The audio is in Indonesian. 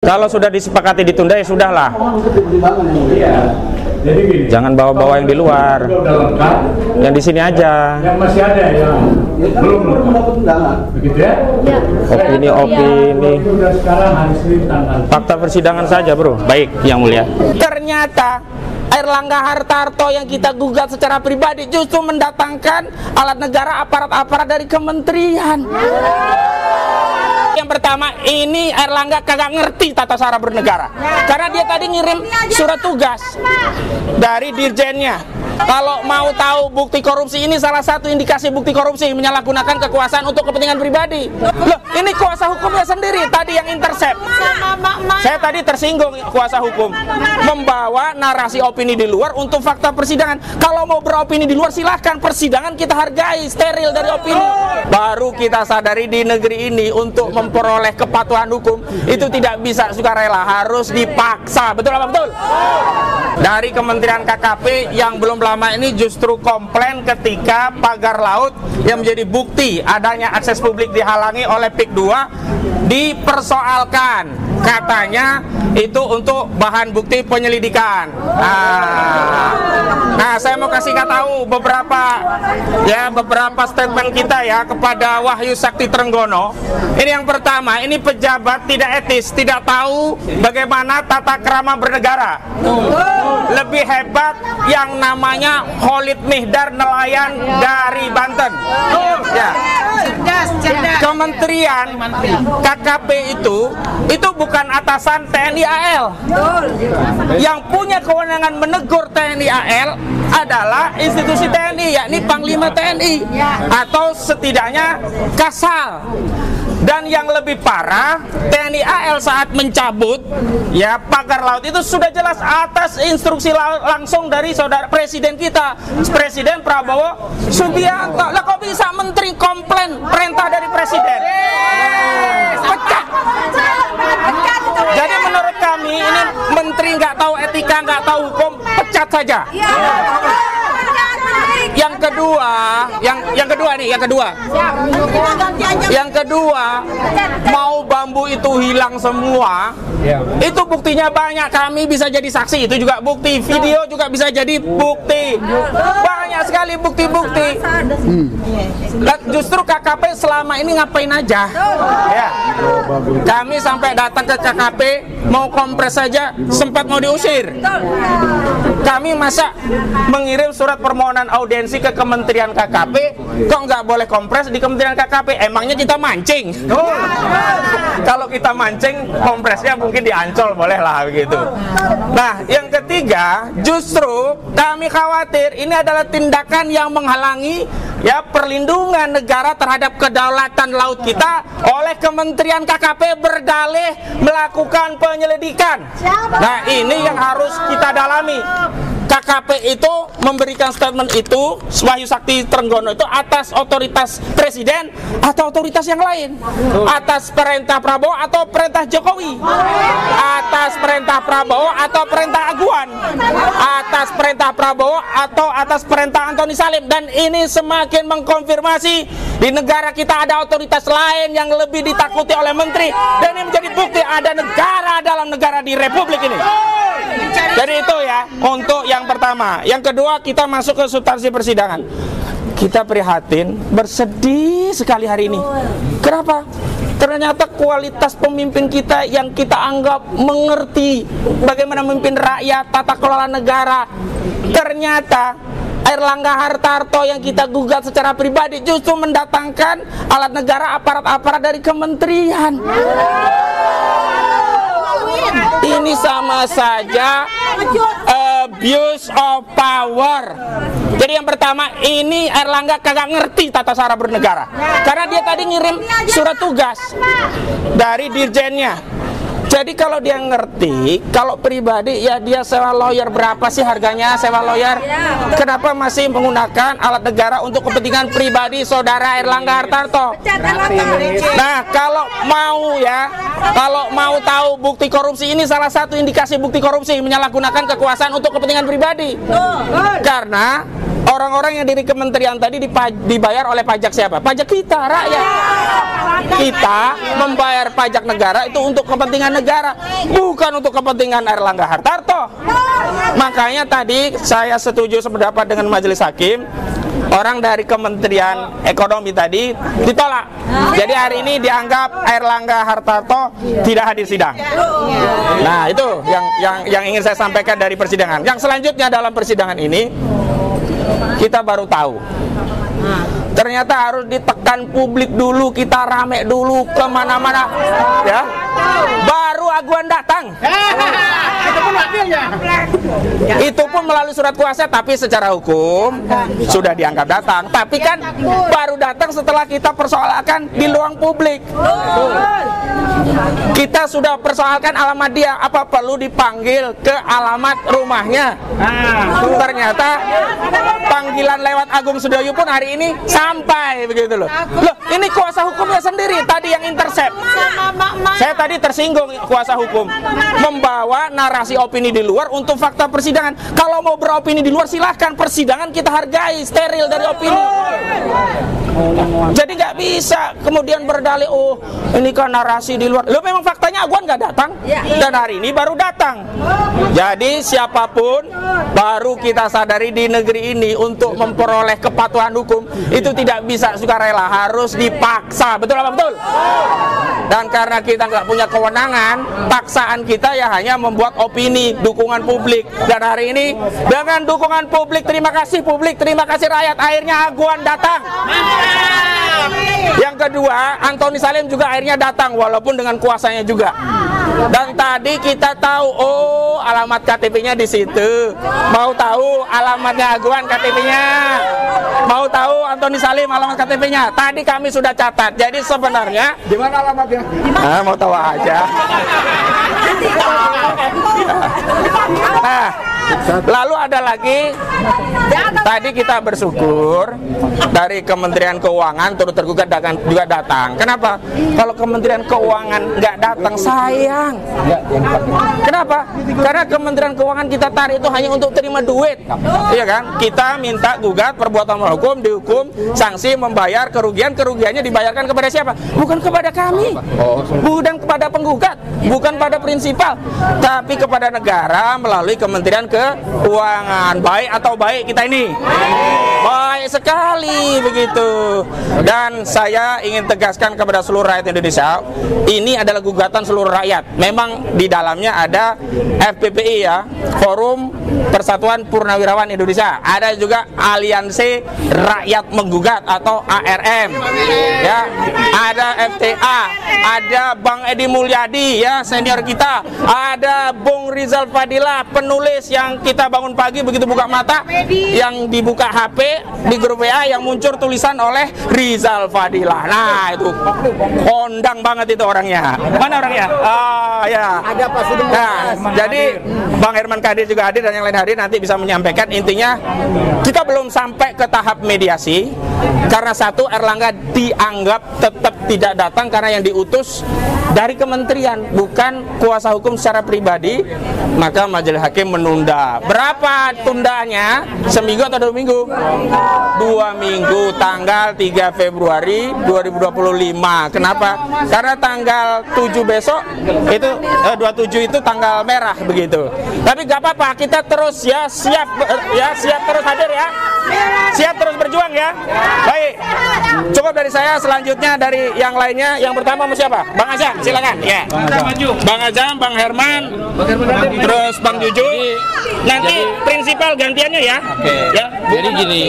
Kalau sudah disepakati ditunda ya sudahlah. Jangan bawa-bawa yang di luar. Yang di sini aja. Yang masih ada yang belum mendapat undangan. Begitu ya? Opini. Fakta persidangan saja, Bro. Baik, Yang Mulia. Ternyata Airlangga Hartarto yang kita gugat secara pribadi justru mendatangkan alat negara, aparat-aparat dari kementerian. Yang pertama, ini Airlangga kagak ngerti tata cara bernegara. Karena dia tadi ngirim surat tugas dari dirjennya. Kalau mau tahu bukti korupsi, ini salah satu indikasi bukti korupsi, menyalahgunakan kekuasaan untuk kepentingan pribadi. Loh, ini kuasa hukumnya sendiri tadi yang intercept. Saya tadi tersinggung kuasa hukum membawa narasi opini di luar untuk fakta persidangan. Kalau mau beropini di luar silahkan, persidangan kita hargai, steril dari opini. Baru kita sadari di negeri ini untuk memperoleh kepatuhan hukum itu tidak bisa sukarela, harus dipaksa. Betul apa betul? Dari Kementerian KKP yang belum lama ini justru komplain ketika pagar laut yang menjadi bukti adanya akses publik dihalangi oleh PIK 2 dipersoalkan. Katanya itu untuk bahan bukti penyelidikan. Nah, saya mau kasih tahu beberapa statement kita ya kepada Wahyu Sakti Trenggono. Ini yang pertama, ini pejabat tidak etis, tidak tahu bagaimana tata krama bernegara. Lebih hebat yang namanya Khalid Mihdar, nelayan dari Banten. Ya. Kementerian KKP itu bukan atasan TNI AL. Yang punya kewenangan menegur TNI AL adalah institusi TNI, yakni Panglima TNI atau setidaknya Kasal. Dan yang lebih parah, TNI AL saat mencabut ya pagar laut itu sudah jelas atas instruksi langsung dari saudara presiden kita, Presiden Prabowo Subianto. Lah kok bisa menteri komplain perintah dari presiden? Pecat. Jadi menurut kami ini menteri nggak tahu etika, nggak tahu hukum, pecat saja. Yang kedua, mau bambu itu hilang semua, itu buktinya banyak. Kami bisa jadi saksi, itu juga bukti. Video juga bisa jadi bukti. Banyak sekali bukti-bukti. Justru KKP selama ini ngapain aja? Ya. Kami sampai datang ke KKP mau kompres saja sempat mau diusir. Kami masa mengirim surat permohonan audiensi ke Kementerian KKP, kok nggak boleh kompres di Kementerian KKP? Emangnya kita mancing? Kalau kita mancing, kompresnya mungkin di Ancol boleh lah begitu. Nah, yang ketiga, justru kami khawatir ini adalah tindakan yang menghalangi ya perlindungan negara terhadap kedaulatan laut kita oleh Kementerian KKP berdalih melakukan penyelidikan. Nah, ini yang harus kita dalami. KKP itu memberikan statement itu, Wahyu Sakti Trenggono itu atas otoritas presiden atau otoritas yang lain? Atas perintah Prabowo atau perintah Jokowi? Atas perintah Prabowo atau perintah Aguan? Atas perintah Prabowo atau atas perintah Antoni Salim? Dan ini semakin mengkonfirmasi di negara kita ada otoritas lain yang lebih ditakuti oleh menteri. Dan ini menjadi bukti ada negara dalam negara di Republik ini. Jadi itu ya untuk yang pertama. Yang kedua, kita masuk ke substansi persidangan. Kita prihatin, bersedih sekali hari ini. Kenapa? Ternyata kualitas pemimpin kita yang kita anggap mengerti bagaimana memimpin rakyat, tata kelola negara, ternyata Airlangga Hartarto yang kita gugat secara pribadi justru mendatangkan alat negara, aparat-aparat dari kementerian. Ini sama saja abuse of power. Jadi yang pertama, ini Airlangga kagak ngerti tata cara bernegara. Karena dia tadi ngirim surat tugas dari dirjennya. Jadi kalau dia ngerti, kalau pribadi ya dia sewa lawyer, berapa sih harganya sewa lawyer? Kenapa masih menggunakan alat negara untuk kepentingan pribadi saudara Airlangga Hartarto? Nah, kalau mau tahu bukti korupsi, ini salah satu indikasi bukti korupsi, menyalahgunakan kekuasaan untuk kepentingan pribadi. Karena orang-orang yang dari kementerian tadi dibayar oleh pajak siapa? Pajak kita, rakyat. Kita membayar pajak negara itu untuk kepentingan negara, bukan untuk kepentingan Airlangga Hartarto. Makanya tadi saya setuju sependapat dengan majelis hakim. Orang dari Kementerian Ekonomi tadi ditolak. Jadi hari ini dianggap Airlangga Hartarto tidak hadir sidang. Nah, itu yang ingin saya sampaikan dari persidangan. Yang selanjutnya dalam persidangan ini kita baru tahu. Ternyata harus ditekan publik dulu, kita rame dulu kemana-mana, ya. Baru aguan datang. Itu pun melalui surat kuasa, tapi secara hukum sudah dianggap datang. Tapi kan baru datang setelah kita persoalkan di ruang publik. Kita sudah persoalkan alamat dia, apa perlu dipanggil ke alamat rumahnya? Ternyata panggilan lewat Agung Sudoyo pun hari ini sampai begitu loh. Loh, ini kuasa hukumnya sendiri tadi yang intercept. Saya tadi tersinggung kuasa hukum membawa narasi opini di luar untuk fakta persidangan. Kalau mau beropini di luar silahkan, persidangan kita hargai, steril dari opini. Jadi nggak bisa kemudian berdalih, oh ini kan narasi di luar. Lo memang faktanya Aguan nggak datang, dan hari ini baru datang. Jadi siapapun baru kita sadari di negeri ini untuk memperoleh kepatuhan hukum itu tidak bisa sukarela, harus dipaksa. Betul apa betul? Dan karena kita nggak punya kewenangan, paksaan kita ya hanya membuat opini, dukungan publik. Dan hari ini dengan dukungan publik, terima kasih rakyat, akhirnya Aguan datang. Yang kedua, Antoni Salim juga akhirnya datang walaupun dengan kuasanya juga. Dan tadi kita tahu, oh alamat KTP-nya di situ. Mau tahu alamatnya Aguan KTP-nya? Mau tahu Antoni Salim alamat KTP-nya? Tadi kami sudah catat. Jadi sebenarnya Di mana alamatnya? mau tahu aja. Nah, lalu ada lagi. Tadi kita bersyukur dari Kementerian Keuangan turut tergugat juga datang. Kenapa? Kalau Kementerian Keuangan nggak datang sayang. Kenapa? Karena Kementerian Keuangan kita tarik itu hanya untuk terima duit, iya kan? Kita minta gugat perbuatan melawan hukum, dihukum, sanksi, membayar kerugiannya dibayarkan kepada siapa? Bukan kepada kami, bukan kepada penggugat, bukan pada prinsipal, tapi kepada negara melalui Kementerian Keuangan. Baik atau baik kita ini? Baik sekali begitu. Dan saya ingin tegaskan kepada seluruh rakyat Indonesia, ini adalah gugatan seluruh rakyat. Memang di dalamnya ada FPPI ya, Forum Persatuan Purnawirawan Indonesia. Ada juga Aliansi Rakyat Menggugat atau ARM. Ya, ada FTA, ada Bang Edi Mulyadi ya, senior kita. Ada Bung Rizal Fadila, penulis yang kita bangun pagi begitu buka mata, yang dibuka HP di grup WA yang muncul tulisan oleh Rizal Fadila. Nah, itu kondang banget itu orangnya. Mana orangnya? Oh ya. Ada Pak Sudung. Nah, jadi Bang Herman Kadir juga hadir dan yang lain hadir, nanti bisa menyampaikan. Intinya kita belum sampai ke tahap mediasi karena satu, Airlangga dianggap tetap tidak datang karena yang diutus dari kementerian, bukan kuasa hukum secara pribadi. Maka majelis hakim menunda. Berapa tundanya? Seminggu atau 2 minggu? 2 minggu, tanggal 3 Februari 2025. Kenapa? Karena tanggal 7 besok itu 27 itu tanggal merah begitu. Tapi gak apa-apa, kita terus ya siap terus hadir ya. Siap terus berjuang ya. Baik. Cukup dari saya, selanjutnya dari yang lainnya. Yang pertama mau siapa? Bang Azam, silakan. Ya. Bang Azam, Bang Herman, terus Bang Juju. Nanti prinsipal gantiannya ya. Oke. Ya. Jadi gini.